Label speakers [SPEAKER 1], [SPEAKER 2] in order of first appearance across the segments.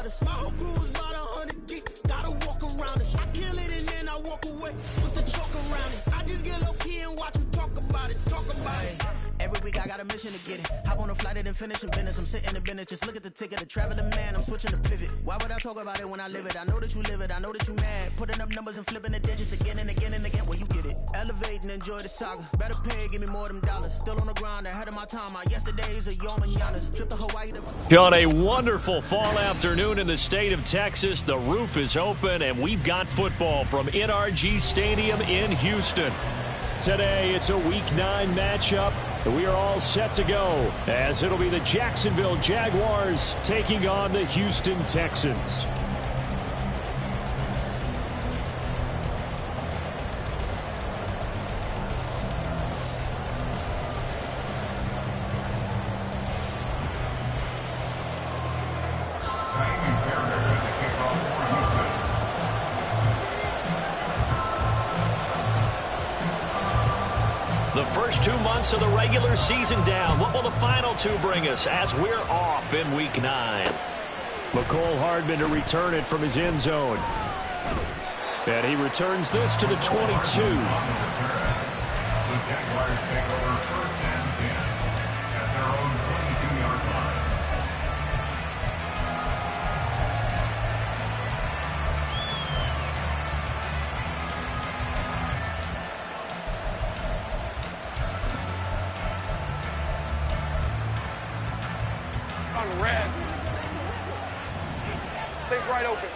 [SPEAKER 1] us. My whole crew is about 100 deep. Gotta walk around it. I kill it and then I walk away with the chalk around it. I just get low key and watch them talk about it. Talk about it. Every week I got a mission to get it. Hop on a flight and then finish in business. I'm sitting in business. Just look at the ticket. A traveling man. I'm switching to pivot. Why would I talk about it when I live it? I know that you live it. I know that you mad. Putting up numbers and flipping the digits again and again and again. Well, you get it. Elevate and enjoy the saga. Better pay, give me more of them dollars. Still on the grind, ahead of my time. My yesterdays are your mananas. Trip to Hawaii.
[SPEAKER 2] On a wonderful fall afternoon in the state of Texas, the roof is open and we've got football from NRG Stadium in Houston. Today, it's a Week 9 matchup. We are all set to go as it'll be the Jacksonville Jaguars taking on the Houston Texans. The first 2 months of the regular season down. What will the final 2 bring us as we're off in Week 9? McCole Hardman to return it from his end zone. And he returns this to the 22.
[SPEAKER 3] The Jaguars take over first and 10 at their own 22-yard line.
[SPEAKER 4] On red. Take right open.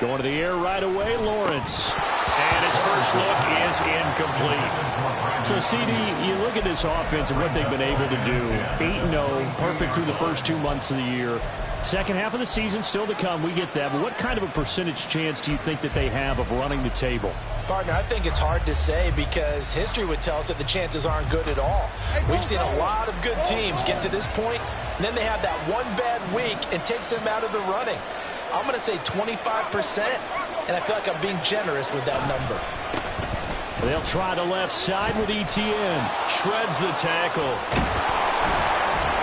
[SPEAKER 2] Going to the air right away, Lawrence. And his first look is incomplete. So, CD, you look at this offense and what they've been able to do. 8-0, perfect through the first 2 months of the year. Second half of the season still to come, we get that. But what kind of a percentage chance do you think that they have of running the table?
[SPEAKER 5] Partner, I think it's hard to say because history would tell us that the chances aren't good at all. We've seen a lot of good teams get to this point, and then they have that one bad week and takes them out of the running. I'm going to say 25%, and I feel like I'm being generous with that number.
[SPEAKER 2] They'll try the left side with ETN. Shreds the tackle.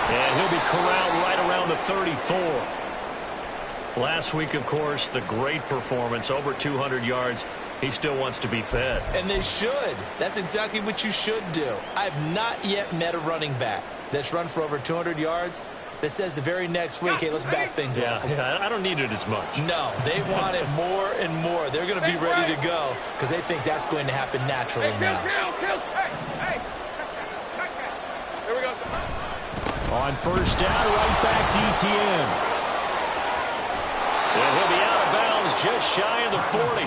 [SPEAKER 2] And he'll be corralled right around the 34. Last week, of course, the great performance, over 200 yards. He still wants to be fed.
[SPEAKER 5] And they should. That's exactly what you should do. I have not yet met a running back that's run for over 200 yards that says the very next week, hey, let's back things up.
[SPEAKER 2] Yeah, I don't need it as much.
[SPEAKER 5] No, they want it more and more. They're going to be ready to go because they think that's going to happen naturally now.
[SPEAKER 4] Hey. Here we go.
[SPEAKER 2] On first down, right back to ETN. And he'll be out of bounds just shy of the 40.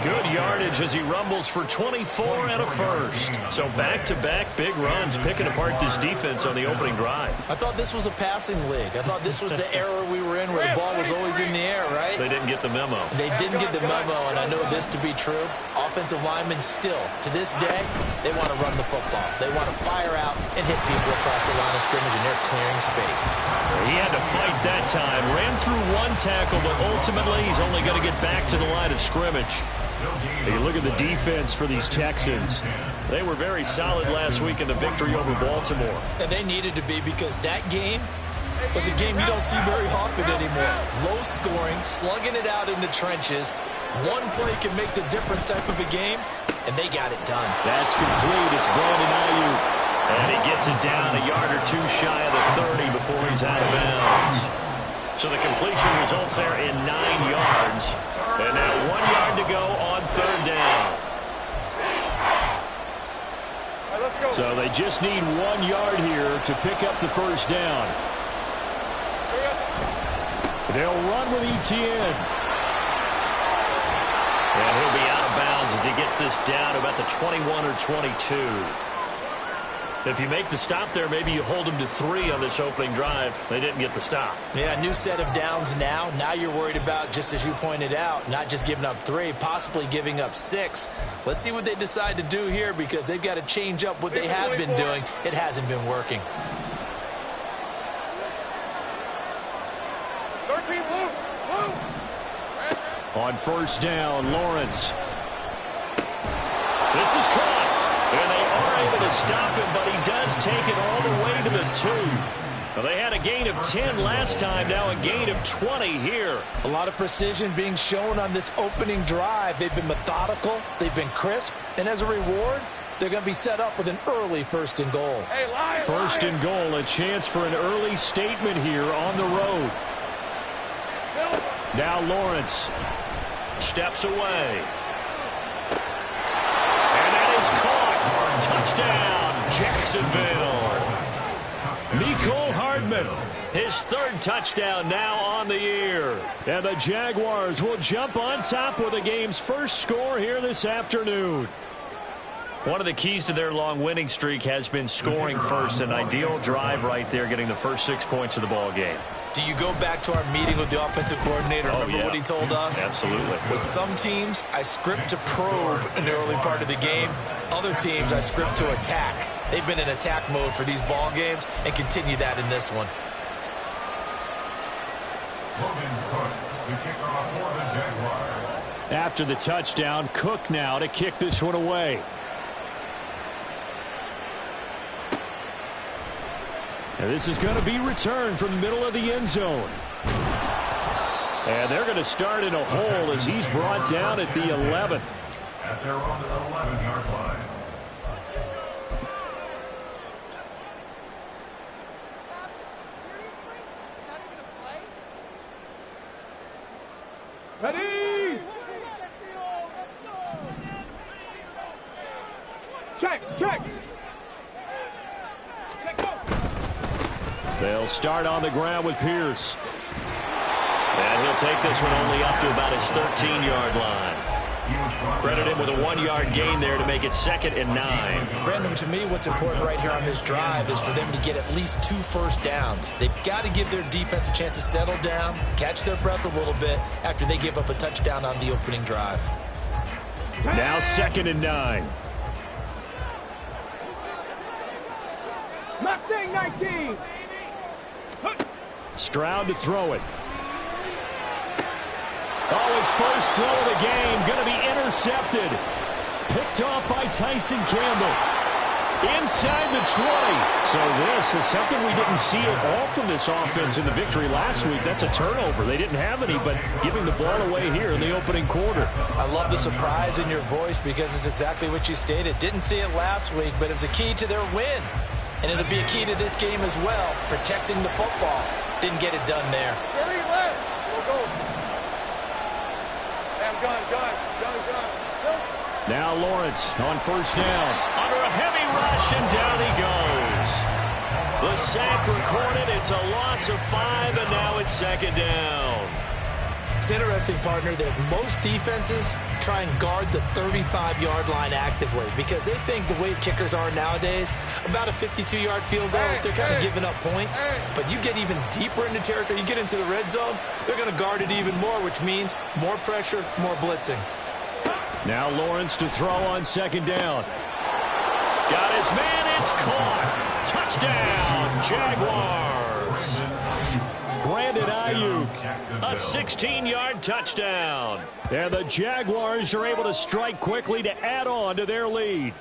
[SPEAKER 2] Good yardage as he rumbles for 24 and a first. So back-to-back big runs, picking apart this defense on the opening drive.
[SPEAKER 5] I thought this was a passing league. I thought this was the era we were in where the ball was always in the air, right?
[SPEAKER 2] They didn't get the memo.
[SPEAKER 5] They didn't get the memo, and I know this to be true. Offensive linemen still, to this day, they want to run the football. They want to fire out and hit people across the line of scrimmage, and they're clearing space.
[SPEAKER 2] He had to fight that time. Ran through one tackle, but ultimately he's only going to get back to the line of scrimmage. You look at the defense for these Texans. They were very solid last week in the victory over Baltimore.
[SPEAKER 5] And they needed to be because that game was a game you don't see very often anymore. Low scoring, slugging it out in the trenches. One play can make the difference type of a game, and they got it done.
[SPEAKER 2] That's complete. It's Brandon Ayuk. And he gets it down a yard or two shy of the 30 before he's out of bounds. So the completion results there in 9 yards. And now 1 yard to go on third down.
[SPEAKER 4] Right, let's go.
[SPEAKER 2] So they just need 1 yard here to pick up the first down. They'll run with ETN. And he'll be out of bounds as he gets this down about the 21 or 22. If you make the stop there, maybe you hold them to 3 on this opening drive. They didn't get the stop.
[SPEAKER 5] Yeah, new set of downs now. Now you're worried about, just as you pointed out, not just giving up 3, possibly giving up 6. Let's see what they decide to do here because they've got to change up what they have been doing. It hasn't been working.
[SPEAKER 4] 13, blue.
[SPEAKER 2] On first down, Lawrence. This is caught. And they are able to stop him, but he does take it all the way to the 2. Well, they had a gain of 10 last time, now a gain of 20 here.
[SPEAKER 5] A lot of precision being shown on this opening drive. They've been methodical, they've been crisp, and as a reward, they're going to be set up with an early 1st and goal.
[SPEAKER 4] Hey, Lion,
[SPEAKER 2] First and goal, a chance for an early statement here on the road. Now Lawrence steps away. And that is caught. Touchdown, Jacksonville. Mecole Hardman, his 3rd touchdown now on the year. And the Jaguars will jump on top with the game's first score here this afternoon. One of the keys to their long winning streak has been scoring first. An ideal drive right there, getting the first 6 points of the ball game.
[SPEAKER 5] Do you go back to our meeting with the offensive coordinator? Remember what he told us?
[SPEAKER 2] Absolutely.
[SPEAKER 5] With some teams, I script to probe in the early part of the game. Other teams, I script to attack. They've been in attack mode for these ball games and continue that in this one.
[SPEAKER 2] After the touchdown, Cook now to kick this one away. And this is going to be returned from the middle of the end zone. And they're going to start in a hole as he's brought down at the 11.
[SPEAKER 3] At their own 11-yard line.
[SPEAKER 4] ready? Check, check.
[SPEAKER 2] They'll start on the ground with Pierce. And he'll take this one only up to about his 13-yard line. Credit him with a 1-yard gain there to make it 2nd and 9.
[SPEAKER 5] Brandon, to me, what's important right here on this drive is for them to get at least 2 first downs. They've got to give their defense a chance to settle down, catch their breath a little bit after they give up a touchdown on the opening drive.
[SPEAKER 2] Now 2nd and 9.
[SPEAKER 4] Mustang 19.
[SPEAKER 2] Stroud to throw it. Oh, his first throw of the game going to be intercepted. Picked off by Tyson Campbell. Inside the 20. So this is something we didn't see at all from this offense in the victory last week. That's a turnover. They didn't have any, but giving the ball away here in the opening quarter.
[SPEAKER 5] I love the surprise in your voice because it's exactly what you stated. Didn't see it last week, but it's a key to their win. And it'll be a key to this game as well, protecting the football. Didn't get it done there.
[SPEAKER 4] Hurry, left. Go. Damn, gun.
[SPEAKER 2] Now Lawrence on first down. Under a heavy rush, and down he goes. The sack recorded. It's a loss of 5, and now it's 2nd down.
[SPEAKER 5] It's interesting, partner, that most defenses try and guard the 35-yard line actively because they think the way kickers are nowadays, about a 52-yard field goal, they're kind of giving up points. But you get even deeper into territory, you get into the red zone, they're going to guard it even more, which means more pressure, more blitzing.
[SPEAKER 2] Now Lawrence to throw on 2nd down. Got his man, it's caught. Touchdown, Jaguars. Brandon Ayuk, a 16-yard touchdown. And the Jaguars are able to strike quickly to add on to their lead.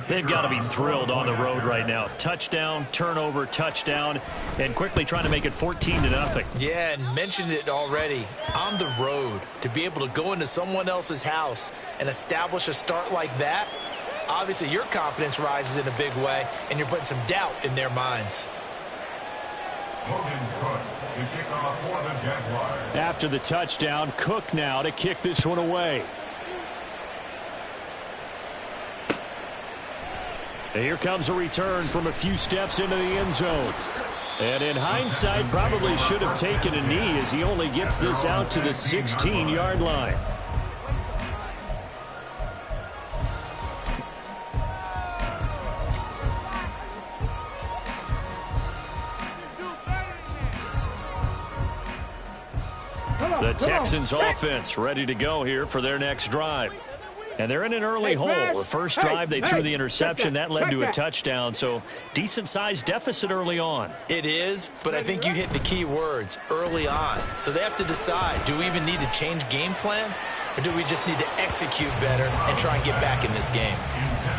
[SPEAKER 2] They've got to be thrilled on the road right now. Touchdown, turnover, touchdown, and quickly trying to make it 14-0.
[SPEAKER 5] Yeah, and mentioned it already. On the road, to be able to go into someone else's house and establish a start like that, obviously your confidence rises in a big way, and you're putting some doubt in their minds.
[SPEAKER 2] After the touchdown, Cook now to kick this one away. And here comes a return from a few steps into the end zone. And in hindsight, probably should have taken a knee as he only gets this out to the 16-yard line. The Texans offense ready to go here for their next drive. And they're in an early hole. The first drive, they threw the interception. That led to a touchdown. So decent-sized deficit early on.
[SPEAKER 5] It is, but I think you hit the key words, early on. So they have to decide, do we even need to change game plan? Or do we just need to execute better and try and get back in this game?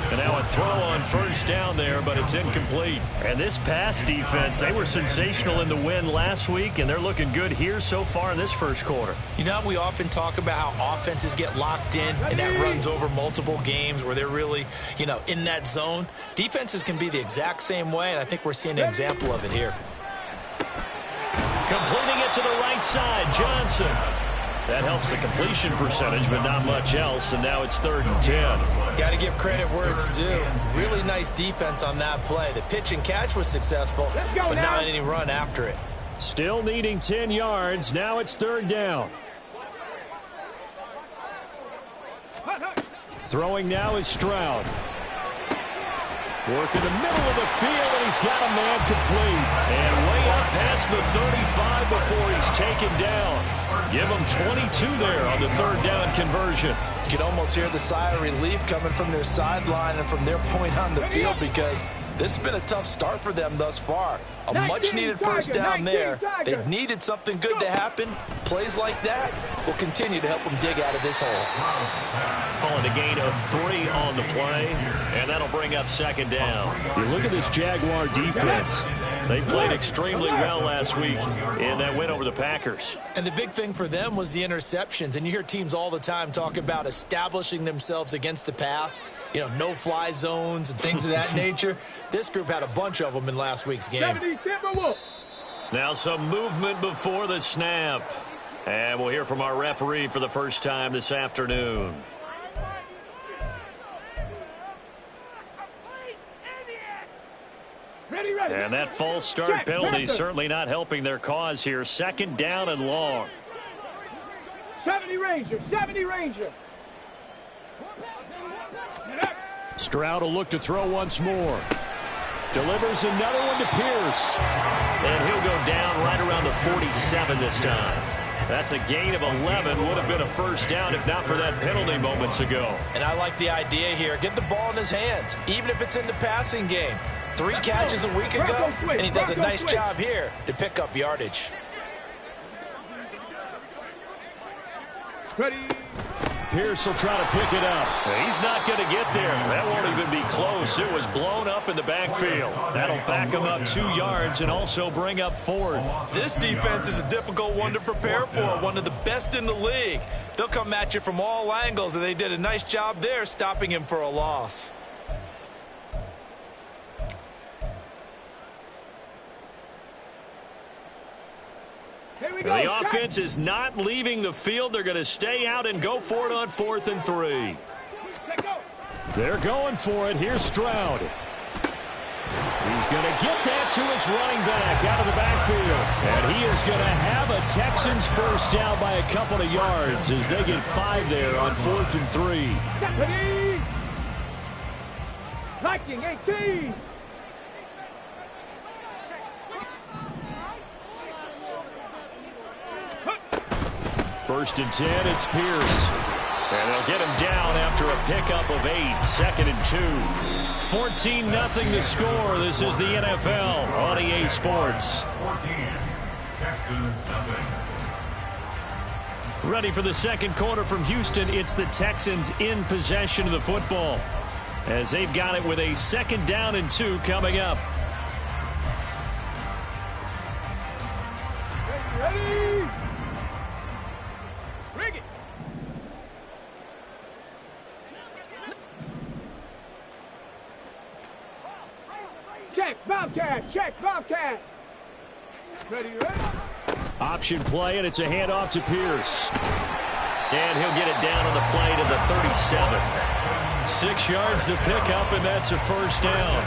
[SPEAKER 2] And now a throw on first down there, but it's incomplete. And this pass defense, they were sensational in the win last week, and they're looking good here so far in this first quarter.
[SPEAKER 5] You know, we often talk about how offenses get locked in, and that runs over multiple games where they're really, you know, in that zone. Defenses can be the exact same way, and I think we're seeing an example of it here.
[SPEAKER 2] Completing it to the right side, Johnson. That helps the completion percentage, but not much else, and now it's 3rd and 10.
[SPEAKER 5] Got to give credit where it's due. Really nice defense on that play. The pitch and catch was successful, but not any run after it.
[SPEAKER 2] Still needing 10 yards. Now it's 3rd down. Throwing now is Stroud. Work in the middle of the field, and he's got a man complete. And way up past the 35 before he's taken down. Give him 22 there on the 3rd down conversion.
[SPEAKER 5] You can almost hear the sigh of relief coming from their sideline and from their point on the field, because this has been a tough start for them thus far. A much-needed first down there. They needed something good to happen. Plays like that will continue to help them dig out of this hole.
[SPEAKER 2] Calling a gain of 3 on the play, and that'll bring up 2nd down. You look at this Jaguar defense. They played extremely well last week in that win over the Packers.
[SPEAKER 5] And the big thing for them was the interceptions. And you hear teams all the time talk about establishing themselves against the pass, you know, no-fly zones and things of that nature. This group had a bunch of them in last week's game.
[SPEAKER 2] Now some movement before the snap. And we'll hear from our referee for the first time this afternoon. And that false start penalty certainly not helping their cause here. 2nd down and long.
[SPEAKER 4] 70 Ranger, 70 Ranger.
[SPEAKER 2] Stroud will look to throw once more. Delivers another one to Pierce. And he'll go down right around the 47 this time. That's a gain of 11. Would have been a first down if not for that penalty moments ago.
[SPEAKER 5] And I like the idea here. Get the ball in his hands, even if it's in the passing game. 3 catches a week ago, and he does a nice job here to pick up yardage.
[SPEAKER 4] Ready.
[SPEAKER 2] Pierce will try to pick it up. He's not going to get there. That won't even be close. It was blown up in the backfield. That'll back him up 2 yards and also bring up 4th.
[SPEAKER 5] This defense is a difficult one to prepare for, one of the best in the league. They'll come at you from all angles, and they did a nice job there stopping him for a loss.
[SPEAKER 2] The offense is not leaving the field. They're going to stay out and go for it on 4th and 3. They're going for it. Here's Stroud. He's going to get that to his running back out of the backfield. And he is going to have a Texans first down by a couple of yards as they get 5 there on 4th and 3.
[SPEAKER 4] Liking 18.
[SPEAKER 2] First and 10, it's Pierce. And they'll get him down after a pickup of 8. 2nd and 2. 14-0 the score. This is the NFL on EA Sports.
[SPEAKER 3] 14, Texans nothing.
[SPEAKER 2] Ready for the second quarter from Houston. It's the Texans in possession of the football as they've got it with a 2nd down and 2 coming up.
[SPEAKER 4] Ready. Bring it. Check, Bobcat. Check, Bobcat. Ready, ready.
[SPEAKER 2] Option play, and it's a handoff to Pierce. And he'll get it down on the play to the 37. 6 yards to pick up, and that's a first down.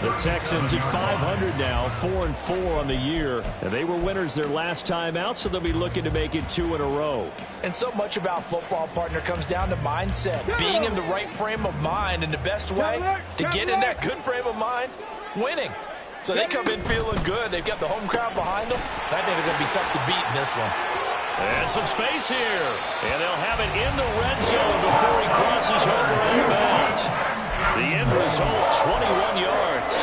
[SPEAKER 2] The Texans at 500 now, 4-4 on the year. And they were winners their last time out, so they'll be looking to make it 2 in a row.
[SPEAKER 5] And so much about football, partner, comes down to mindset. Being in the right frame of mind, and the best way to get in that good frame of mind, winning. So they come in feeling good. They've got the home crowd behind them. I think they're going to be tough to beat in this one.
[SPEAKER 2] And some space here. And they'll have it in the red zone before he crosses over out of bounds. The end result, 21 yards.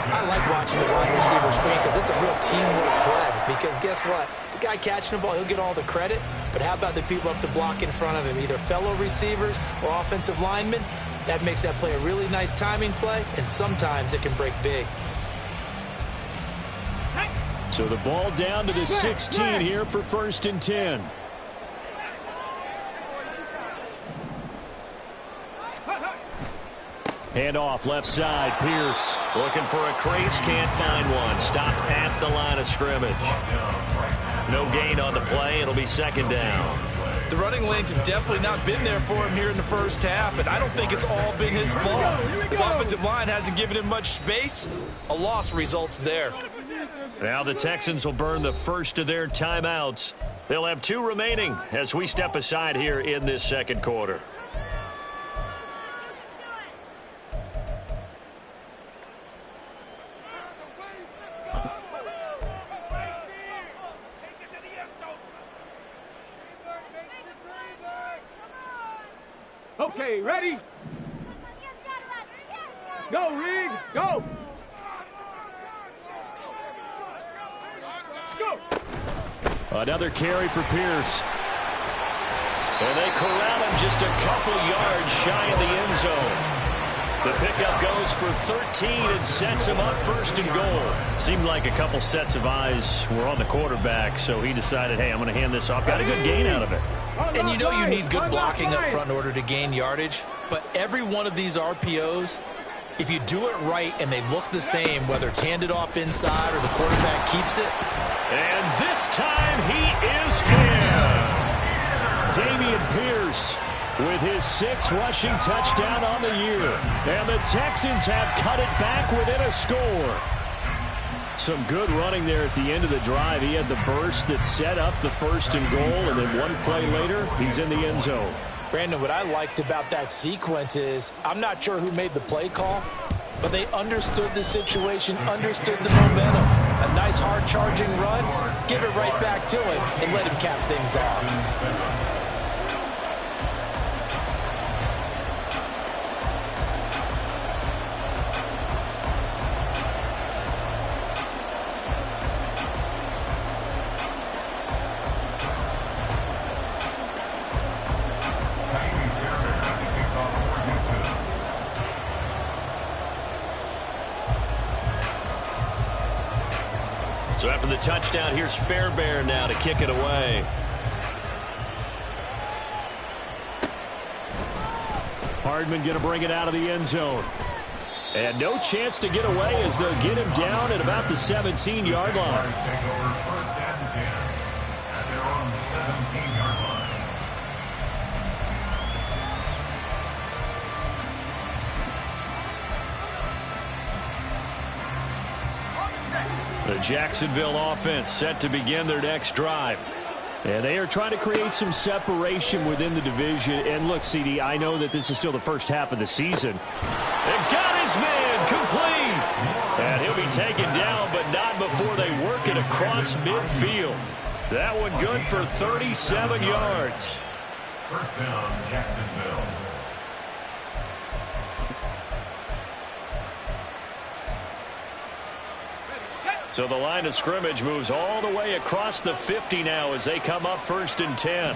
[SPEAKER 5] I like watching the wide receiver screen because it's a real teamwork play. Because guess what? The guy catching the ball, he'll get all the credit. But how about the people up to block in front of him, either fellow receivers or offensive linemen? That makes that play a really nice timing play, and sometimes it can break big.
[SPEAKER 2] So the ball down to the 16 here for 1st and 10. Hand off left side. Pierce looking for a crease. Can't find one. Stopped at the line of scrimmage. No gain on the play. It'll be 2nd down.
[SPEAKER 5] The running lanes have definitely not been there for him here in the first half, and I don't think it's all been his fault. His offensive line hasn't given him much space. A loss results there.
[SPEAKER 2] Now the Texans will burn the first of their timeouts. They'll have 2 remaining as we step aside here in this 2nd quarter.
[SPEAKER 4] Okay, ready? Go, Reed, go! Let's go!
[SPEAKER 2] Another carry for Pierce. And they corral him just a couple yards shy of the end zone. The pickup goes for 13 and sets him up 1st and goal. Seemed like a couple sets of eyes were on the quarterback, so he decided, hey, I'm going to hand this off. Got a good gain out of it.
[SPEAKER 5] And you know you need good blocking up front in order to gain yardage, but every one of these RPOs, if you do it right and they look the same, whether it's handed off inside or the quarterback keeps it.
[SPEAKER 2] And this time he is in. Dameon Pierce with his 6th rushing touchdown on the year. And the Texans have cut it back within a score. Some good running there at the end of the drive. He had the burst that set up the 1st and goal, and then one play later, he's in the end zone.
[SPEAKER 5] Brandon, what I liked about that sequence is I'm not sure who made the play call, but they understood the situation, understood the momentum. A nice hard-charging run, give it right back to him, and let him cap things off.
[SPEAKER 2] So after the touchdown, here's Fairbairn now to kick it away. Hardman going to bring it out of the end zone. And no chance to get away as they'll get him down at about the 17-yard line.
[SPEAKER 3] Take over 1st and 10 at their own 17-yard line.
[SPEAKER 2] The Jacksonville offense set to begin their next drive. And they are trying to create some separation within the division. And look, CD, I know that this is still the first half of the season. And got his man complete. And he'll be taken down, but not before they work it across midfield. That one good for 37 yards.
[SPEAKER 3] 1st down, Jacksonville.
[SPEAKER 2] So the line of scrimmage moves all the way across the 50 now as they come up 1st and 10.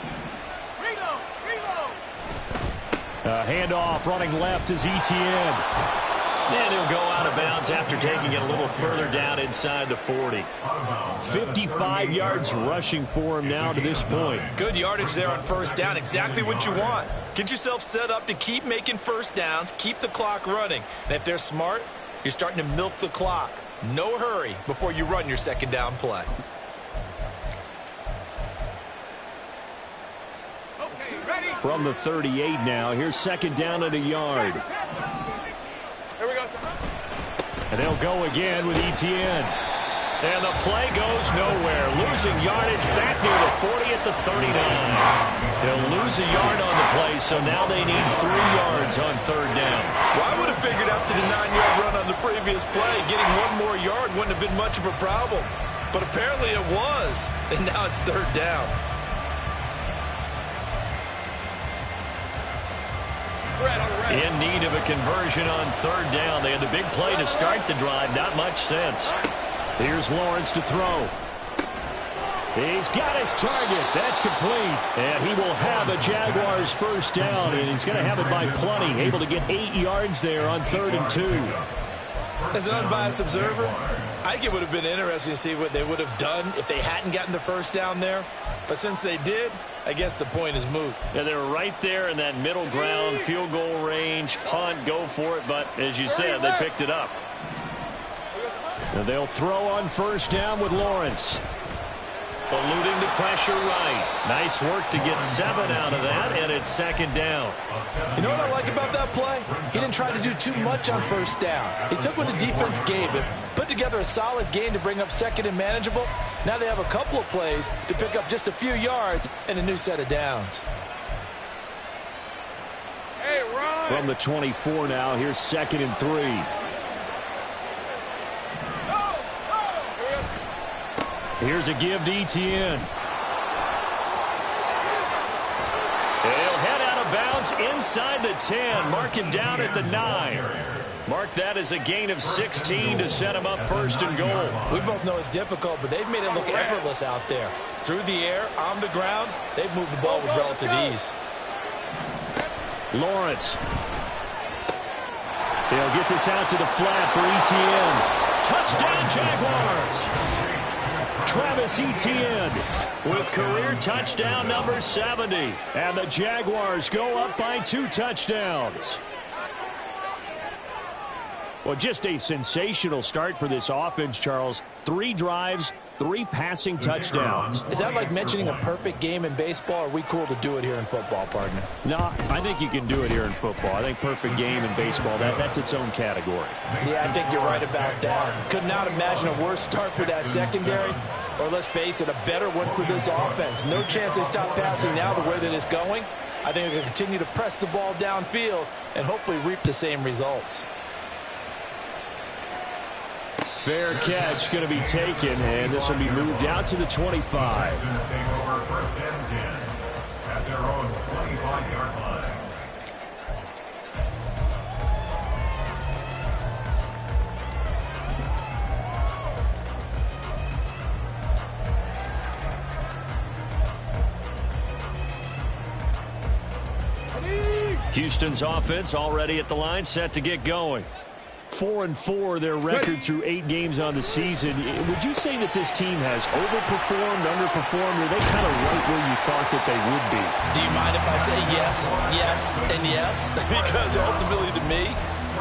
[SPEAKER 2] Handoff running left is Etienne. And he'll go out of bounds after taking it a little further down inside the 40. 55 yards rushing for him now to this point.
[SPEAKER 5] Good yardage there on 1st down. Exactly what you want. Get yourself set up to keep making 1st downs, keep the clock running. And if they're smart, you're starting to milk the clock. No hurry before you run your 2nd down play.
[SPEAKER 4] Okay, ready?
[SPEAKER 2] From the 38 now, here's 2nd down and a yard.
[SPEAKER 4] Here we go.
[SPEAKER 2] And they'll go again with Etienne. And the play goes nowhere. Losing yardage back near the 40 at the 39. They'll lose a yard on the play, so now they need 3 yards on 3rd down.
[SPEAKER 5] Well, I would have figured after the 9-yard run on the previous play, getting 1 more yard wouldn't have been much of a problem. But apparently it was, and now it's 3rd down.
[SPEAKER 2] In need of a conversion on 3rd down. They had the big play to start the drive. Not much sense. Here's Lawrence to throw. He's got his target. That's complete. And he will have a Jaguars first down, and he's going to have it by plenty. Able to get 8 yards there on 3rd and 2.
[SPEAKER 5] As an unbiased observer, I think it would have been interesting to see what they would have done if they hadn't gotten the first down there. But since they did, I guess the point is moot.
[SPEAKER 2] Yeah, they were right there in that middle ground, field goal range, punt, go for it. But as you said, they picked it up. And they'll throw on first down with Lawrence. Eluding the pressure right. Nice work to get 7 out of that, and it's 2nd down.
[SPEAKER 5] You know what I like about that play? He didn't try to do too much on first down. He took what the defense gave him, put together a solid game to bring up 2nd and manageable. Now they have a couple of plays to pick up just a few yards and a new set of downs.
[SPEAKER 4] Hey, Ron.
[SPEAKER 2] From the 24 now, here's 2nd and 3. Here's a give to Etienne. He'll head out of bounds inside the 10. Mark him down at the 9. Mark that as a gain of 16 to set him up 1st and goal.
[SPEAKER 5] We both know it's difficult, but they've made it look effortless out there. Through the air, on the ground, they've moved the ball with relative ease.
[SPEAKER 2] Lawrence. They'll get this out to the flat for Etienne. Touchdown, Jaguars. Travis Etienne with career touchdown number 70. And the Jaguars go up by 2 touchdowns. Well, just a sensational start for this offense, Charles. 3 drives, 3 passing touchdowns.
[SPEAKER 5] Is that like mentioning a perfect game in baseball? Or are we cool to do it here in football, partner?
[SPEAKER 2] No, I think you can do it here in football. I think perfect game in baseball, that's its own category.
[SPEAKER 5] Yeah, I think you're right about that. Could not imagine a worse start for that secondary. Or let's face it, a better one for this offense. No chance they stop passing now the way that it's going. I think they're going to continue to press the ball downfield and hopefully reap the same results.
[SPEAKER 2] Fair catch going to be taken, and this will be moved out to the 25.
[SPEAKER 3] Take over 1st and 10 at their own 25-yard line.
[SPEAKER 2] Houston's offense already at the line, set to get going. 4-4 their record through 8 games on the season. Would you say that this team has overperformed, underperformed, or are they kind of right where you thought that they would be?
[SPEAKER 5] Do you mind if I say yes, yes, and yes? Because ultimately to me,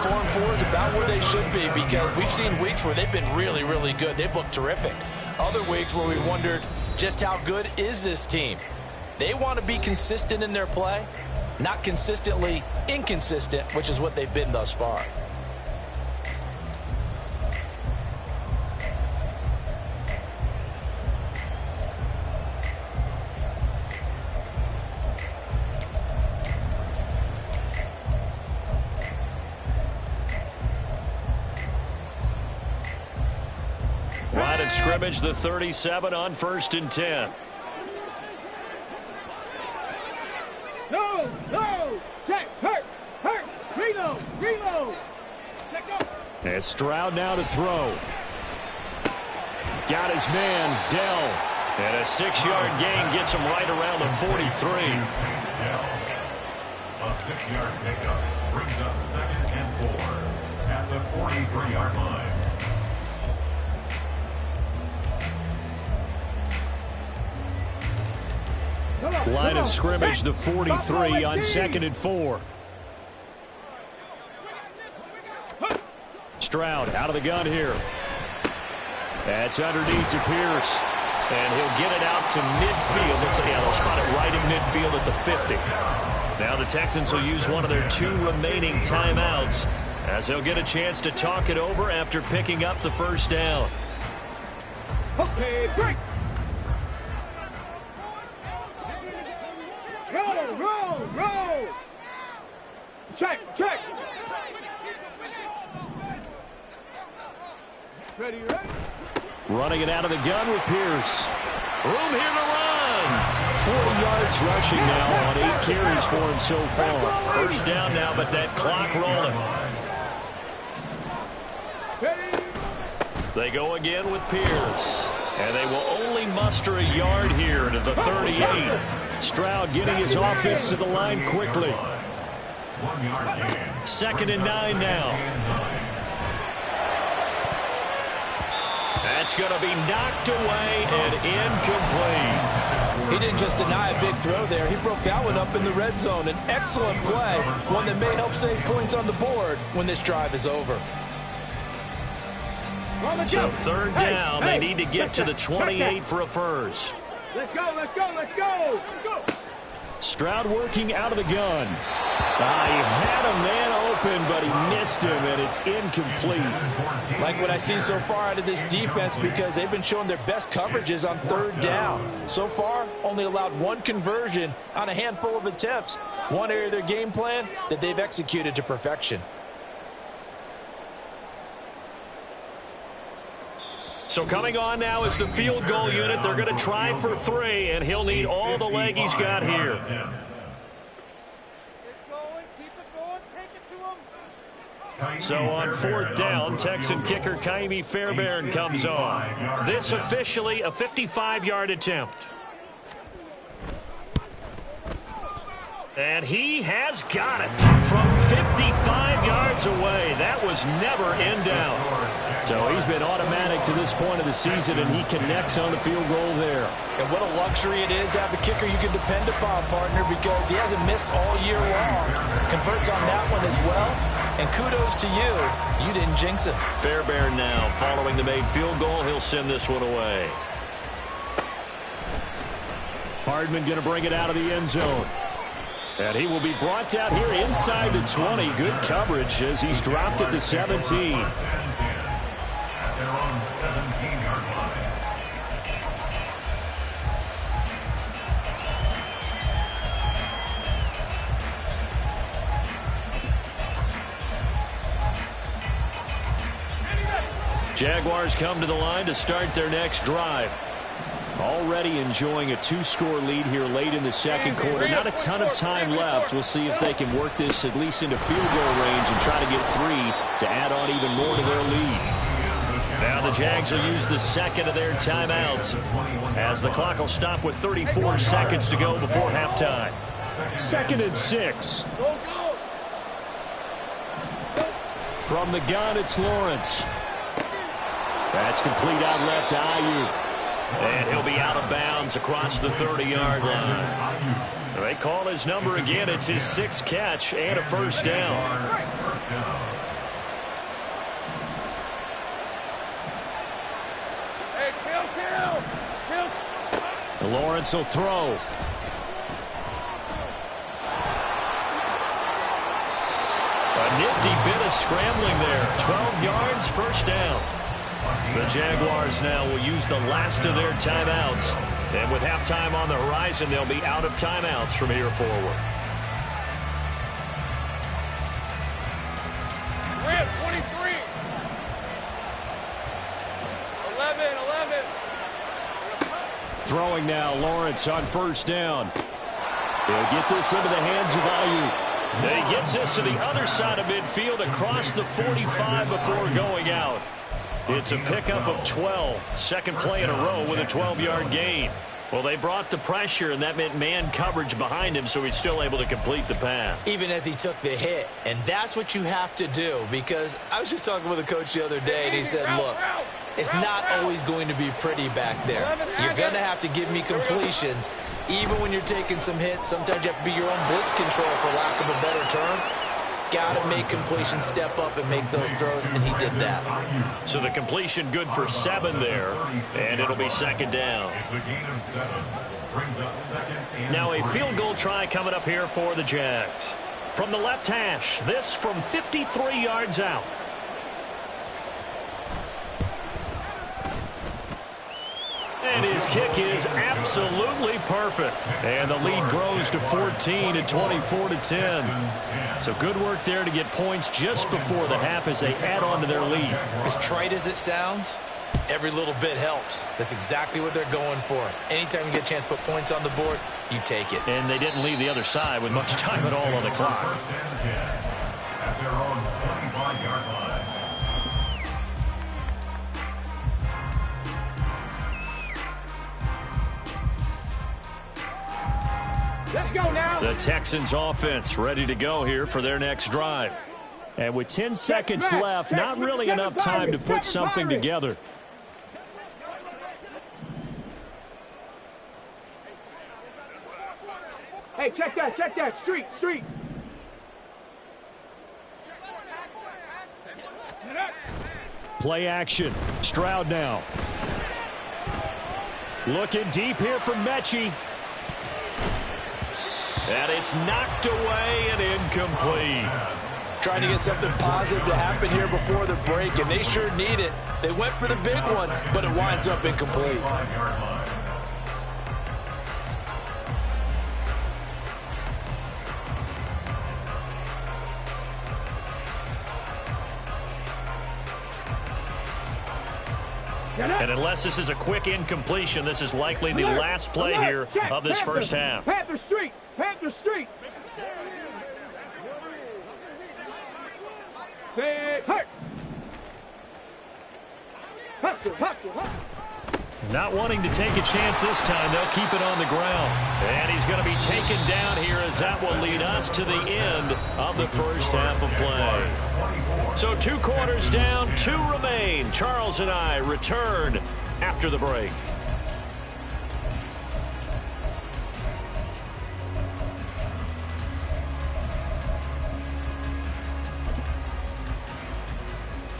[SPEAKER 5] 4-4 is about where they should be, because we've seen weeks where they've been really, really good. They've looked terrific. Other weeks where we wondered just how good is this team. They want to be consistent in their play, not consistently inconsistent, which is what they've been thus far.
[SPEAKER 2] Line of scrimmage, the 37 on 1st and 10.
[SPEAKER 4] No, check, hurt, reload, check up.
[SPEAKER 2] And Stroud now to throw. Got his man, Dell. And a 6-yard gain gets him right around the 43.
[SPEAKER 3] A 6-yard pickup brings up 2nd and 4 at the 43-yard line.
[SPEAKER 2] Line of scrimmage, the 43 on 2nd and 4. Stroud out of the gun here. That's underneath to Pierce. And he'll get it out to midfield. They'll spot it right in midfield at the 50. Now the Texans will use one of their 2 remaining timeouts as they'll get a chance to talk it over after picking up the first down.
[SPEAKER 4] Okay, break. Roll. Check. Ready?
[SPEAKER 2] Running it out of the gun with Pierce. Room here to run. 40 yards rushing now on 8 carries for him so far. First down now, but that clock rolling. They go again with Pierce. And they will only muster a yard here to the 38. Stroud getting his offense to the line quickly. 2nd and 9 now. That's going to be knocked away and incomplete.
[SPEAKER 5] He didn't just deny a big throw there. He broke that one up in the red zone. An excellent play, one that may help save points on the board when this drive is over.
[SPEAKER 2] So 3rd down, they need to get to the 28 for a first.
[SPEAKER 4] Let's go, let's go, let's go. Let's go.
[SPEAKER 2] Stroud working out of the gun. He had a man open, but he missed him, and it's incomplete.
[SPEAKER 5] Like what I see so far out of this defense, because they've been showing their best coverages on 3rd down. So far, only allowed 1 conversion on a handful of attempts. One area of their game plan that they've executed to perfection.
[SPEAKER 2] So coming on now is the field goal unit. They're going to try for 3, and he'll need all the leg he's got here. So on 4th down, Texan kicker Kaimi Fairbairn comes on. This officially a 55-yard attempt. And he has got it from 55 yards away. That was never in doubt. So he's been automatic to this point of the season, and he connects on the field goal there.
[SPEAKER 5] And what a luxury it is to have a kicker you can depend upon, partner, because he hasn't missed all year long. Converts on that one as well. And kudos to you. You didn't jinx him.
[SPEAKER 2] Fairbairn now following the made field goal. He'll send this one away. Hardman going to bring it out of the end zone. And he will be brought down here inside the 20. Good coverage as he's dropped at the 17.
[SPEAKER 3] At their own 17-yard line.
[SPEAKER 2] Jaguars come to the line to start their next drive. Already enjoying a 2-score lead here late in the 2nd quarter. Not a ton of time left. We'll see if they can work this at least into field goal range and try to get 3 to add on even more to their lead. Now the Jags will use the 2nd of their timeouts as the clock will stop with 34 seconds to go before halftime. 2nd and 6. From the gun, it's Lawrence. That's complete out left to Ayuk. And he'll be out of bounds across the 30-yard line. They call his number again. It's his 6th catch and a first down. Lawrence will throw. A nifty bit of scrambling there. 12 yards, first down. The Jaguars now will use the last of their timeouts. And with halftime on the horizon, they'll be out of timeouts from here forward.
[SPEAKER 4] We're at 23. 11.
[SPEAKER 2] Throwing now, Lawrence on first down. He'll get this into the hands of Ayuk. And he gets this to the other side of midfield across the 45 before going out. It's a pickup of 12. 2nd play in a row with a 12-yard gain. Well, they brought the pressure, and that meant man coverage behind him, so he's still able to complete the pass.
[SPEAKER 5] Even as he took the hit. And that's what you have to do, because I was just talking with a coach the other day, and he said, look, it's not always going to be pretty back there. You're going to have to give me completions. Even when you're taking some hits, sometimes you have to be your own blitz control, for lack of a better term. Got to make completion, step up and make those throws, and he did that.
[SPEAKER 2] So the completion good for 7 there, and it'll be 2nd down.
[SPEAKER 3] It's a gain of 7. Brings up 2nd.
[SPEAKER 2] Now a field goal try coming up here for the Jags. From the left hash, this from 53 yards out. And his kick is absolutely perfect. And the lead grows to 14 at 24-10. So good work there to get points just before the half as they add on to their lead.
[SPEAKER 5] As trite as it sounds, every little bit helps. That's exactly what they're going for. Anytime you get a chance to put points on the board, you take it.
[SPEAKER 2] And they didn't leave the other side with much time at all on the clock.
[SPEAKER 3] At their own 25-yard line.
[SPEAKER 4] Let's go now.
[SPEAKER 2] The Texans offense ready to go here for their next drive. And with 10 seconds left, not really enough time to put something together.
[SPEAKER 4] Hey, check that. Street.
[SPEAKER 2] Play action. Stroud now. Looking deep here for Mechie. And it's knocked away and incomplete.
[SPEAKER 5] Trying to get something positive to happen here before the break, and they sure need it. They went for the big one, but it winds up incomplete.
[SPEAKER 2] And unless this is a quick incompletion, this is likely the last play here of this first half.
[SPEAKER 4] Panther Street. Say, hurt. Hustle.
[SPEAKER 2] Not wanting to take a chance this time, they'll keep it on the ground. And he's going to be taken down here as that will lead us to the end of the first half of play. So 2 quarters down, 2 remain. Charles and I return after the break.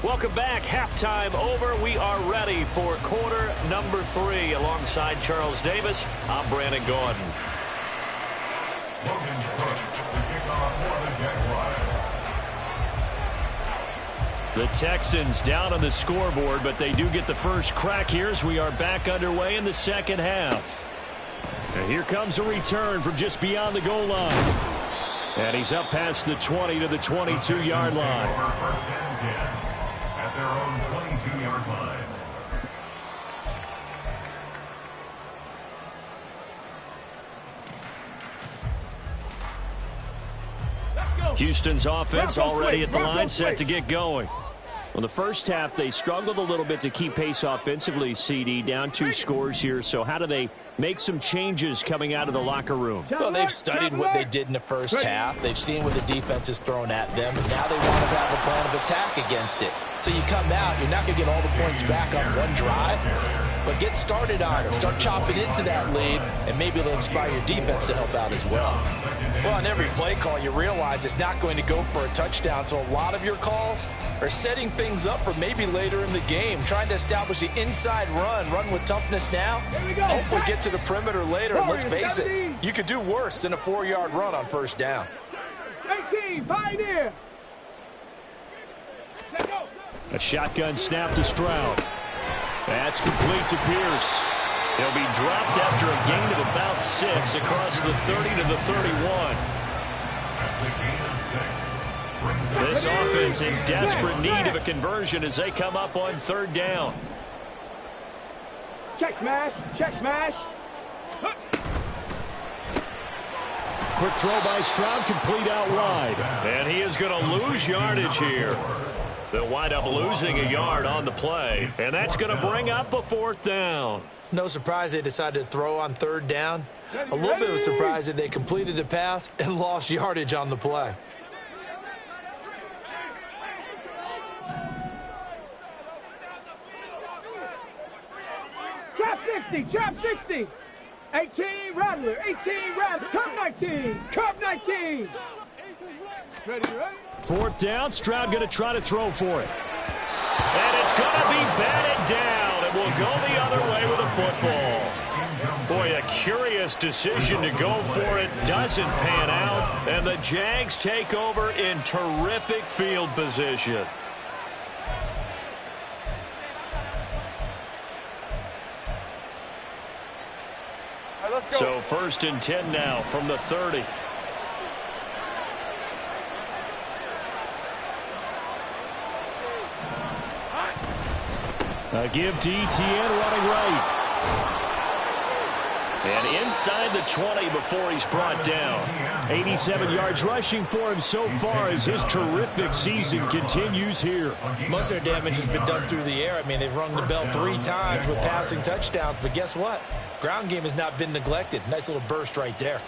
[SPEAKER 2] Welcome back. Halftime over. We are ready for quarter number 3. Alongside Charles Davis, I'm Brandon Gordon.
[SPEAKER 3] Logan Cook, the kickoff for the Jaguars.
[SPEAKER 2] The Texans down on the scoreboard, but they do get the first crack here as we are back underway in the second half. And here comes a return from just beyond the goal line. And he's up past the 20 to the 22-yard line.
[SPEAKER 3] First and 10 at their own 22-yard line.
[SPEAKER 2] Houston's offense already at the line, set to get going. Well, the first half, they struggled a little bit to keep pace offensively, CD, down 2 scores here. So how do they make some changes coming out of the locker room?
[SPEAKER 5] Well, they've studied what they did in the first half. They've seen what the defense is throwing at them. And now they want to have a plan of attack against it. So you come out, you're not going to get all the points back on one drive, but get started on it. Start chopping into that lead, and maybe it'll inspire your defense to help out as well. Well, on every play call, you realize it's not going to go for a touchdown, so a lot of your calls are setting things up for maybe later in the game, trying to establish the inside run with toughness now, hopefully get to the perimeter later, and let's face it, you could do worse than a 4-yard run on first down.
[SPEAKER 4] 18, Pioneer.
[SPEAKER 2] A shotgun snap to Stroud. That's complete to Pierce. He'll be dropped after a gain of about 6 across the 30 to the 31.
[SPEAKER 3] That's a gain of 6.
[SPEAKER 2] This offense in desperate need of a conversion as they come up on 3rd down.
[SPEAKER 4] Check smash.
[SPEAKER 2] Quick throw by Stroud, complete out wide. And he is going to lose yardage here. They'll wind up losing a yard on the play, and that's going to bring up a 4th down.
[SPEAKER 5] No surprise they decided to throw on 3rd down. A little bit of a surprise that they completed the pass and lost yardage on the play.
[SPEAKER 4] Trap 60. 18, Rattler. Cup 19. Ready?
[SPEAKER 2] 4th down, Stroud going to try to throw for it. And it's going to be batted down. It will go the other way with the football. Boy, a curious decision to go for it. Doesn't pan out. And the Jags take over in terrific field position.
[SPEAKER 4] Let's go.
[SPEAKER 2] So 1st and 10 now from the 30. A give to ETN running right. And inside the 20 before he's brought down. 87 yards rushing for him so far as his terrific season continues here.
[SPEAKER 5] Most of their damage has been done through the air. I mean, they've rung the bell 3 times with passing touchdowns, but guess what? Ground game has not been neglected. Nice little burst right there.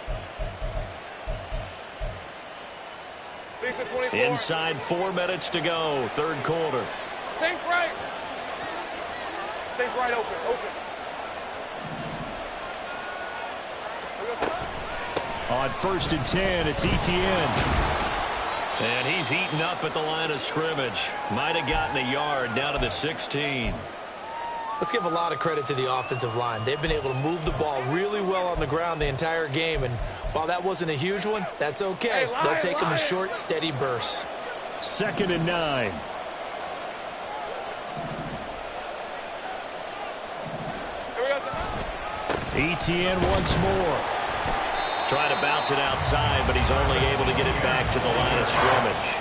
[SPEAKER 2] Inside 4 minutes to go, third quarter.
[SPEAKER 4] Sink right. Sink right open.
[SPEAKER 2] On 1st and 10, it's Etienne. And he's heating up at the line of scrimmage. Might have gotten a yard down to the 16.
[SPEAKER 5] Let's give a lot of credit to the offensive line. They've been able to move the ball really well on the ground the entire game. And while that wasn't a huge one, that's okay. They'll take them in short, steady bursts.
[SPEAKER 2] 2nd and 9. Etienne once more. Trying to bounce it outside, but he's only able to get it back to the line of scrimmage.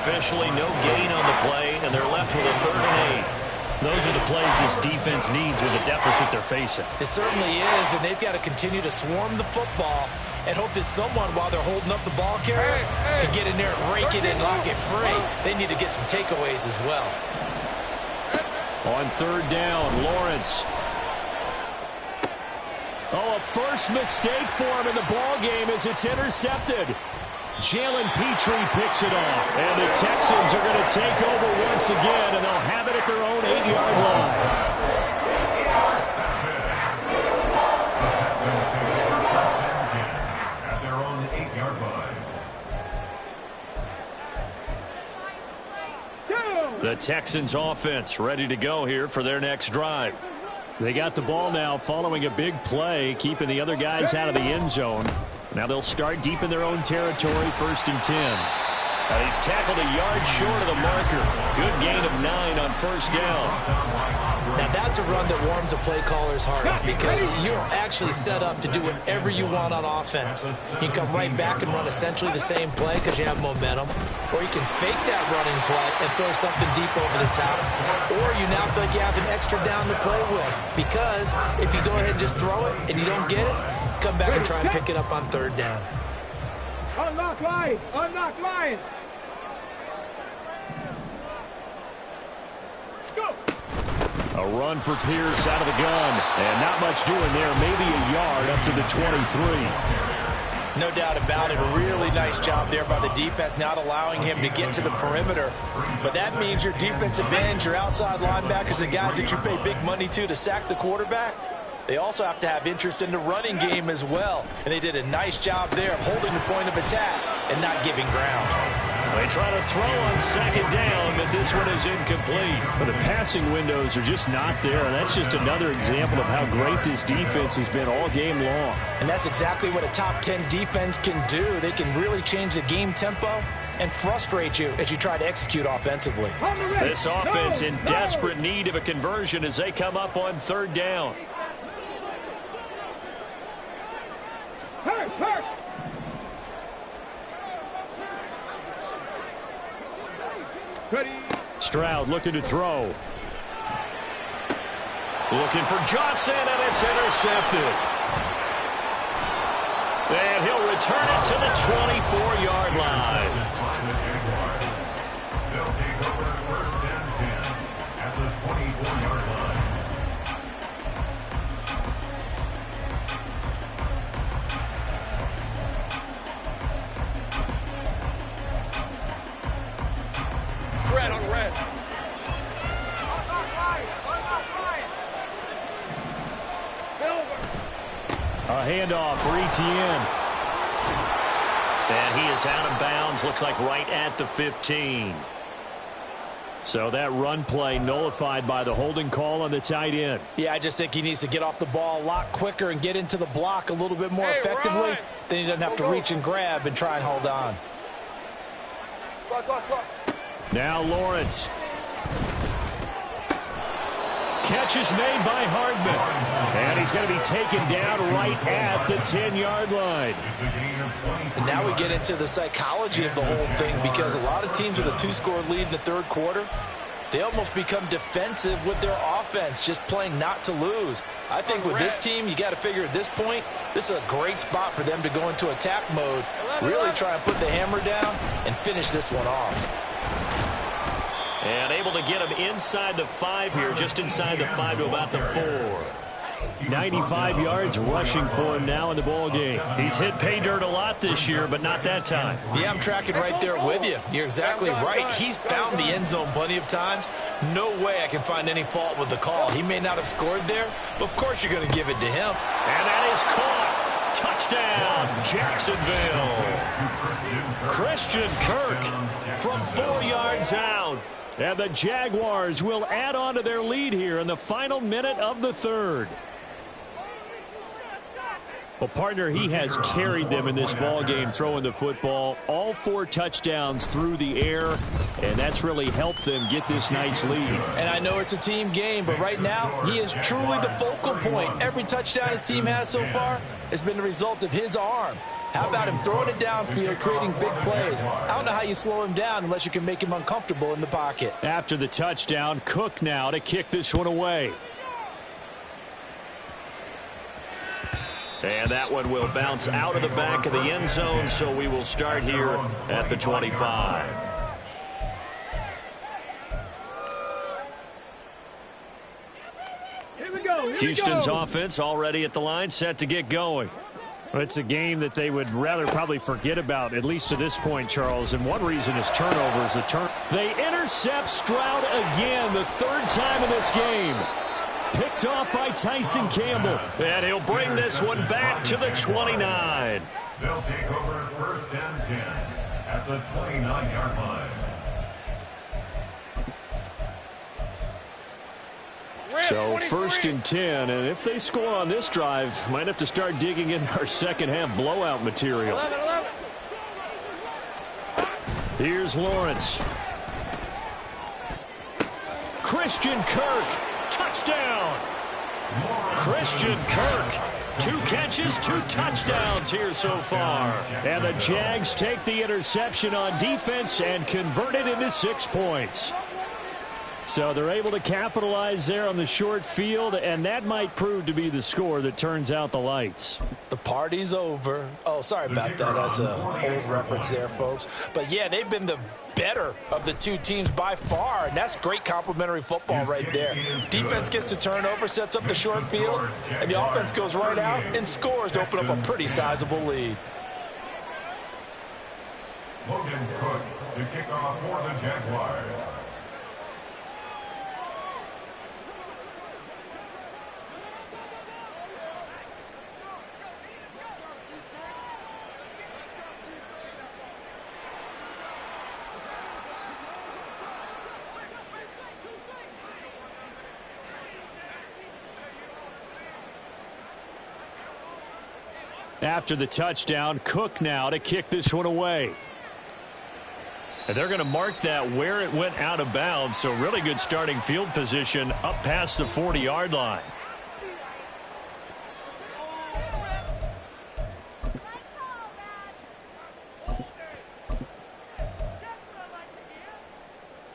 [SPEAKER 2] Officially no gain on the play, and they're left with a 3rd and 8. Those are the plays this defense needs with the deficit they're facing.
[SPEAKER 5] It certainly is, and they've got to continue to swarm the football and hope that someone, while they're holding up the ball carrier, can get in there and rake it and lock it free. They need to get some takeaways as well.
[SPEAKER 2] On 3rd down, Lawrence. Oh, a first mistake for him in the ball game as it's intercepted. Jalen Petrie picks it off. And the Texans are going to take over once again, and they'll have it at their own 8-yard line.
[SPEAKER 3] At their own 8-yard line.
[SPEAKER 2] The Texans offense ready to go here for their next drive. They got the ball now following a big play, keeping the other guys out of the end zone. Now they'll start deep in their own territory, 1st and 10. He's tackled a yard short of the marker. Good gain of 9 on 1st down.
[SPEAKER 5] Now that's a run that warms a play caller's heart because you're actually set up to do whatever you want on offense. You can come right back and run essentially the same play because you have momentum, or you can fake that running play and throw something deep over the top, or you now feel like you have an extra down to play with because if you go ahead and just throw it and you don't get it, come back and try and pick it up on 3rd down.
[SPEAKER 4] Unlock line. Unlock line. Go.
[SPEAKER 2] A run for Pierce out of the gun. And not much doing there. Maybe a yard up to the 23.
[SPEAKER 5] No doubt about it. A really nice job there by the defense, not allowing him to get to the perimeter. But that means your defensive ends, your outside linebackers, the guys that you pay big money to sack the quarterback, they also have to have interest in the running game as well. And they did a nice job there of holding the point of attack and not giving ground.
[SPEAKER 2] They try to throw on 2nd down, but this one is incomplete. But the passing windows are just not there, and that's just another example of how great this defense has been all game long.
[SPEAKER 5] And that's exactly what a top 10 defense can do. They can really change the game tempo and frustrate you as you try to execute offensively.
[SPEAKER 2] This offense in desperate need of a conversion as they come up on 3rd down. Stroud looking to throw. Looking for Johnson, and it's intercepted. And he'll return it to the 24-yard line.
[SPEAKER 3] They'll take over 1st and 10 at the 24-yard line.
[SPEAKER 4] Red on red.
[SPEAKER 2] A handoff for Etienne. And he is out of bounds, looks like right at the 15. So that run play nullified by the holding call on the tight end.
[SPEAKER 5] Yeah, I just think he needs to get off the ball a lot quicker and get into the block a little bit more effectively. Then he doesn't have to reach and grab and try and hold on.
[SPEAKER 2] Now Lawrence. Catch is made by Hardman. And he's going to be taken down right at the 10-yard line.
[SPEAKER 5] And now we get into the psychology of the whole thing because a lot of teams with a 2-score lead in the 3rd quarter, they almost become defensive with their offense, just playing not to lose. I think with this team, you got to figure at this point, this is a great spot for them to go into attack mode, really try and put the hammer down and finish this one off.
[SPEAKER 2] And able to get him inside the 5 here, just inside the 5 to about the 4. 95 yards rushing for him now in the ball game. He's hit pay dirt a lot this year, but not that time.
[SPEAKER 5] Yeah, I'm tracking right there with you. You're exactly right. He's found the end zone plenty of times. No way I can find any fault with the call. He may not have scored there, but of course you're going to give it to him.
[SPEAKER 2] And that is caught. Touchdown, Jacksonville. Christian Kirk from 4 yards out. And the Jaguars will add on to their lead here in the final minute of the third. Well, partner, he has carried them in this ball game throwing the football. All 4 touchdowns through the air, and that's really helped them get this nice lead.
[SPEAKER 5] And I know it's a team game, but right now he is truly the focal point. Every touchdown his team has so far has been the result of his arm. How about him throwing it downfield, creating big plays? I don't know how you slow him down unless you can make him uncomfortable in the pocket.
[SPEAKER 2] After the touchdown, Cook now to kick this one away. And that one will bounce out of the back of the end zone, so we will start here at the 25. Houston's offense already at the line, set to get going.
[SPEAKER 6] Well, it's a game that they would rather probably forget about, at least to this point, Charles. And one reason is turnovers.
[SPEAKER 2] They intercept Stroud again, the 3rd time in this game. Picked off by Tyson Campbell. And he'll bring this one back to the 29.
[SPEAKER 3] They'll take over 1st and 10 at the 29-yard line.
[SPEAKER 2] So 1st and 10, and if they score on this drive, might have to start digging in our second half blowout material.
[SPEAKER 4] 11.
[SPEAKER 2] Here's Lawrence. Christian Kirk, touchdown. Christian Kirk, 2 catches, 2 touchdowns here so far. And the Jags take the interception on defense and convert it into 6 points. So they're able to capitalize there on the short field, and that might prove to be the score that turns out the lights.
[SPEAKER 5] The party's over. Oh, sorry about that. That's an old reference there, folks. But, yeah, they've been the better of the 2 teams by far, and that's great complimentary football right there. Defense gets the turnover, sets up the short field, and the offense goes right out and scores to open up a pretty sizable lead.
[SPEAKER 3] Logan Cook to kick off for the Jaguars.
[SPEAKER 2] After the touchdown, Cook now to kick this one away. And they're going to mark that where it went out of bounds, so really good starting field position up past the 40-yard line.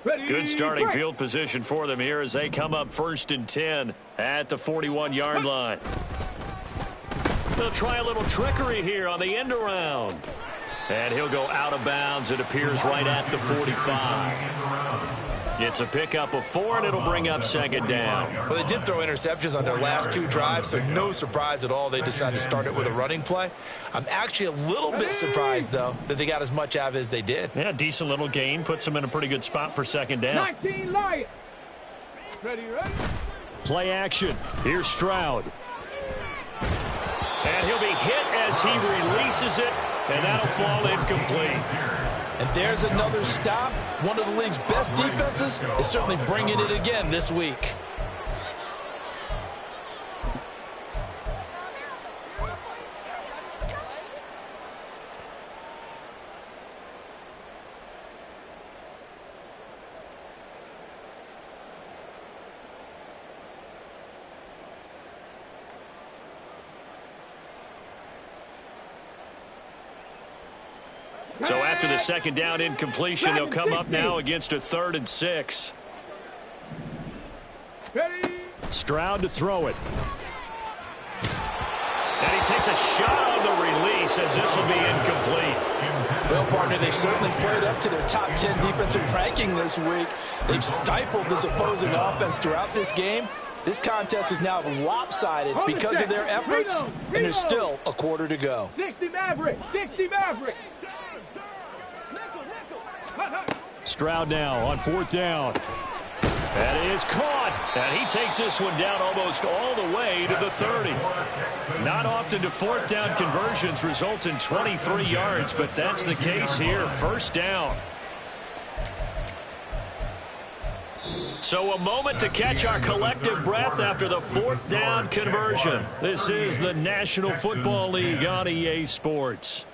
[SPEAKER 2] Good starting field position for them here as they come up 1st and 10 at the 41-yard line. They'll try a little trickery here on the end around. And he'll go out of bounds. It appears right at the 45. It's a pickup of 4, and it'll bring up 2nd down.
[SPEAKER 5] Well, they did throw interceptions on their last 2 drives, so no surprise at all they decided to start it with a running play. I'm actually a little bit surprised, though, that they got as much out of it as they did.
[SPEAKER 2] Yeah, decent little gain. Puts them in a pretty good spot for 2nd down.
[SPEAKER 4] 19 Lions. Ready.
[SPEAKER 2] Play action. Here's Stroud. And he'll be hit as he releases it, and that'll fall incomplete.
[SPEAKER 5] And there's another stop. One of the league's best defenses is certainly bringing it again this week.
[SPEAKER 2] So after the 2nd down incompletion, they'll come up now against a 3rd and 6. Stroud to throw it. And he takes a shot on the release as this will be incomplete.
[SPEAKER 5] Well, partner, they've certainly played up to their top 10 defensive ranking this week. They've stifled this opposing offense throughout this game, This contest is now lopsided because of their efforts, and there's still a quarter to go.
[SPEAKER 4] 60 Maverick, 60 Maverick.
[SPEAKER 2] Stroud now on 4th down. That is caught, and he takes this one down almost all the way to the 30. Not often do 4th down conversions result in 23 yards, but that's the case here. 1st down. So a moment to catch our collective breath after the 4th down conversion. This is the National Football League on EA Sports.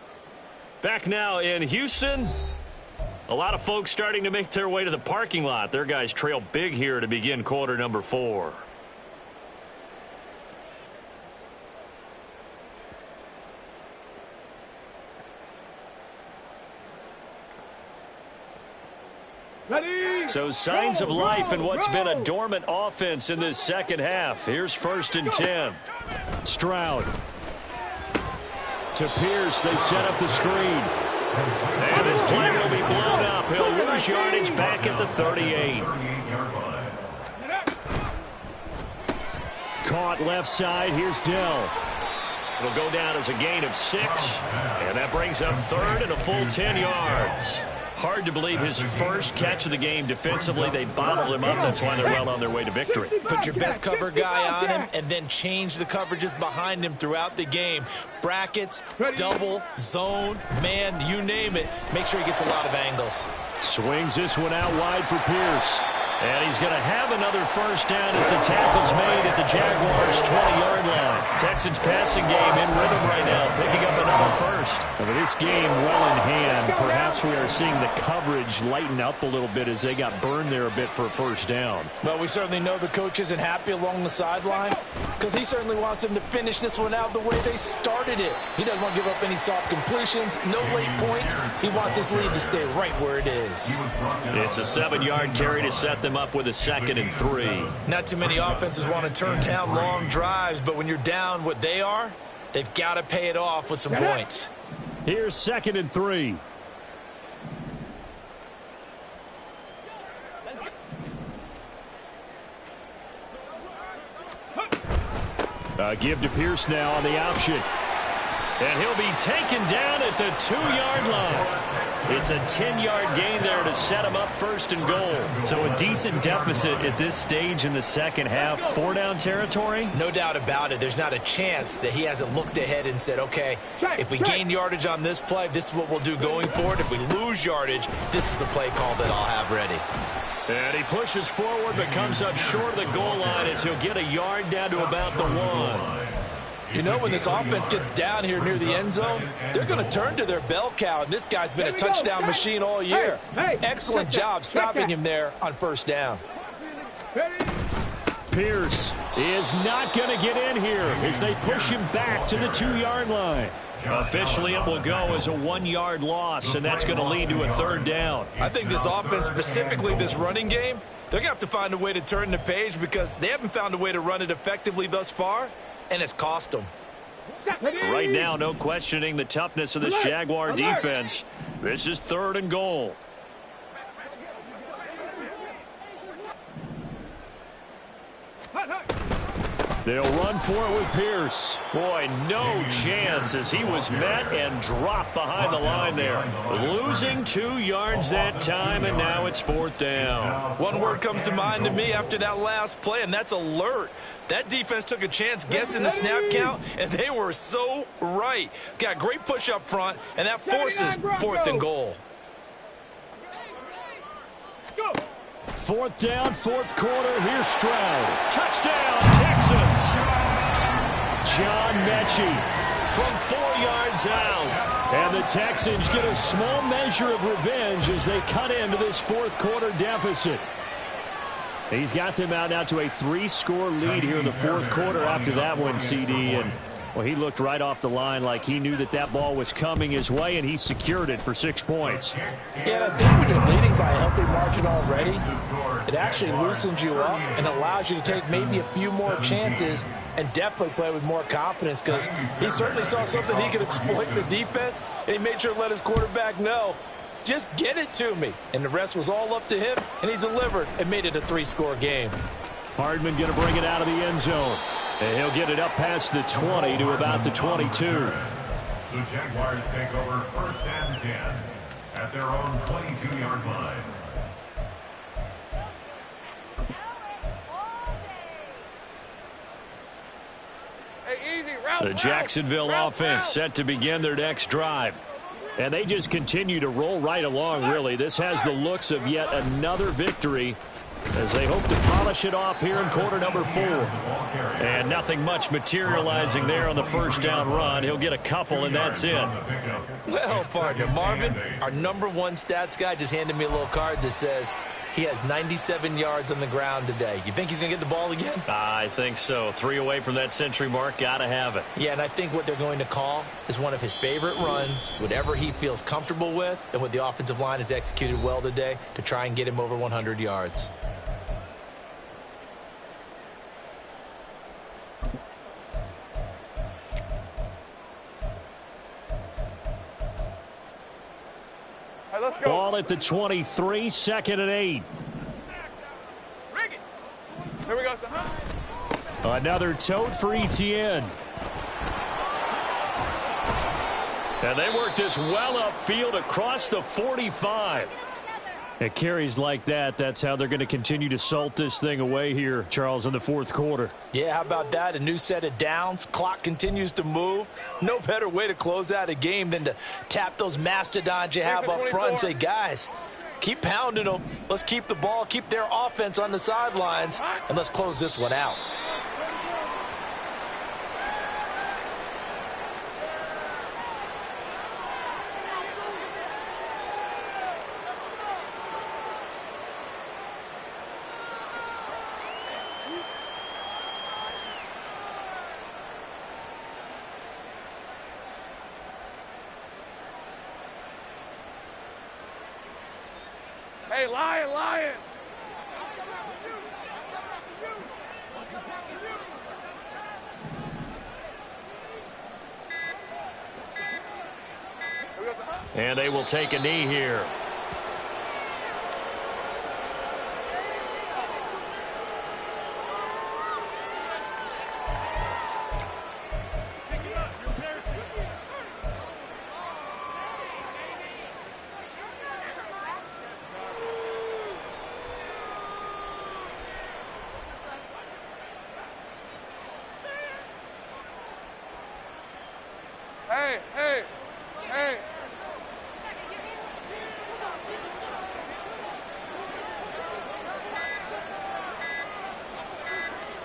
[SPEAKER 2] Back now in Houston. A lot of folks starting to make their way to the parking lot. Their guys trail big here to begin quarter number 4.
[SPEAKER 4] Ready?
[SPEAKER 2] So signs of life in what's been a dormant offense in this second half. Here's 1st and 10. Stroud. To Pierce. They set up the screen. And this play will be blown up. He'll lose yardage back at the 38. Caught left side. Here's Dell. It'll go down as a gain of 6. And that brings up 3rd and a full 10 yards. Hard to believe his first catch of the game defensively. They bottled him up. That's why they're well on their way to victory.
[SPEAKER 5] Put your best cover guy on him and then change the coverages behind him throughout the game. Brackets, double, zone, man, you name it. Make sure he gets a lot of angles.
[SPEAKER 2] Swings this one out wide for Pierce. And he's going to have another 1st down as the tackle's made at the Jaguars' 20-yard line. Texans passing game in rhythm right now, picking up another 1st.
[SPEAKER 6] With this game well in hand, perhaps we are seeing the coverage lighten up a little bit as they got burned there a bit for a 1st down.
[SPEAKER 5] Well, we certainly know the coach isn't happy along the sideline because he certainly wants them to finish this one out the way they started it. He doesn't want to give up any soft completions, no late points. He wants his lead to stay right where it is.
[SPEAKER 2] It's a 7-yard carry to set them up with a 2nd and 3.
[SPEAKER 5] Not too many offenses want to turn down long drives, but when you're down what they are, they've got to pay it off with some points.
[SPEAKER 6] Here's 2nd and 3. Give to Pierce now on the option.
[SPEAKER 2] And he'll be taken down at the 2-yard line. It's a 10-yard gain there to set him up 1st and goal. So a decent deficit at this stage in the second half. 4-down territory?
[SPEAKER 5] No doubt about it. There's not a chance that he hasn't looked ahead and said, okay, if we gain yardage on this play, this is what we'll do going forward. If we lose yardage, this is the play call that I'll have ready.
[SPEAKER 2] And he pushes forward but comes up short of the goal line as he'll get a yard down to about the 1.
[SPEAKER 5] You know, when this offense gets down here near the end zone, they're going to turn to their bell cow, and this guy's been a touchdown machine all year. Excellent job stopping him there on 1st down.
[SPEAKER 6] Pierce is not going to get in here as they push him back to the 2-yard line.
[SPEAKER 2] Officially, it will go as a 1-yard loss, and that's going to lead to a 3rd down.
[SPEAKER 5] I think this offense, specifically this running game, they're going to have to find a way to turn the page because they haven't found a way to run it effectively thus far, and it's cost them.
[SPEAKER 2] Right now, no questioning the toughness of this Jaguar defense. This is 3rd and goal.
[SPEAKER 6] They'll run for it with Pierce.
[SPEAKER 2] Boy, no chance as he was met and dropped behind the line there. Losing 2 yards that time, and now it's 4th down.
[SPEAKER 5] One word comes to mind to me after that last play, and that's alert. That defense took a chance guessing the snap count, and they were so right. Got great push up front, and that forces 4th and goal.
[SPEAKER 6] 4th down, 4th quarter. Here's Stroud.
[SPEAKER 2] Touchdown, Texans.
[SPEAKER 6] John Mechie
[SPEAKER 2] from 4 yards out.
[SPEAKER 6] And the Texans get a small measure of revenge as they cut into this 4th quarter deficit. He's got them out now to a 3-score lead here in the 4th quarter after that one, CD. And, well, he looked right off the line like he knew that that ball was coming his way, and he secured it for 6 points.
[SPEAKER 5] Yeah, and I think when you're leading by a healthy margin already, it actually loosens you up and allows you to take maybe a few more chances and definitely play with more confidence because he certainly saw something he could exploit in the defense, and he made sure to let his quarterback know, just get it to me. And the rest was all up to him, and he delivered and made it a 3-score game.
[SPEAKER 6] Hardman going to bring it out of the end zone. And he'll get it up past the 20 to about the 22.
[SPEAKER 3] The Jaguars take over 1st and 10 at their own 22-yard line.
[SPEAKER 6] The Jacksonville offense set to begin their next drive. And they just continue to roll right along, really. This has the looks of yet another victory as they hope to polish it off here in quarter number 4. And nothing much materializing there on the first down run. He'll get a couple, and that's it.
[SPEAKER 5] Well, partner, Marvin, our number 1 stats guy just handed me a little card that says he has 97 yards on the ground today. You think he's going to get the ball again?
[SPEAKER 6] I think so. 3 away from that century mark. Got to have it.
[SPEAKER 5] Yeah, and I think what they're going to call is one of his favorite runs, whatever he feels comfortable with, and what the offensive line has executed well today to try and get him over 100 yards.
[SPEAKER 4] Let's go.
[SPEAKER 6] Ball at the 23, 2nd and 8.
[SPEAKER 4] Here we go, son.
[SPEAKER 6] Another tote for Etienne. And they work this well upfield across the 45. It carries like that. That's how they're going to continue to salt this thing away here, Charles, in the 4th quarter.
[SPEAKER 5] Yeah, how about that? A new set of downs. Clock continues to move. No better way to close out a game than to tap those mastodons you have up front and say, guys, keep pounding them. Let's keep the ball, keep their offense on the sidelines, and let's close this one out.
[SPEAKER 4] Hey, Lion, Lion.
[SPEAKER 6] And they will take a knee here.
[SPEAKER 4] Hey, hey, hey.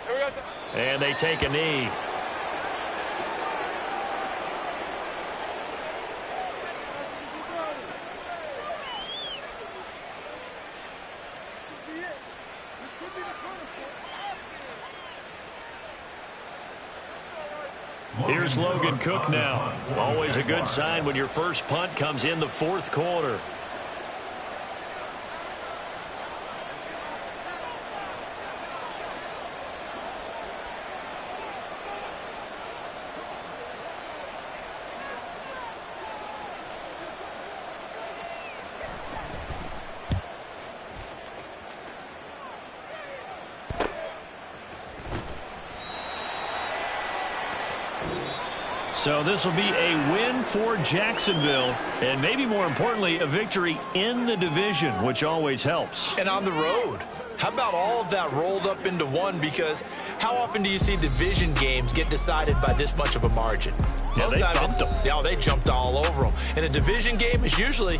[SPEAKER 4] Here we go.
[SPEAKER 6] And they take a knee. Here's Logan Cook now. Always a good sign when your first punt comes in the 4th quarter. So this will be a win for Jacksonville, and maybe more importantly, a victory in the division, which always helps.
[SPEAKER 5] And on the road. How about all of that rolled up into one? Because how often do you see division games get decided by this much of a margin?
[SPEAKER 6] Yeah, they thumped them.
[SPEAKER 5] Yeah, they jumped all over them. And a division game is usually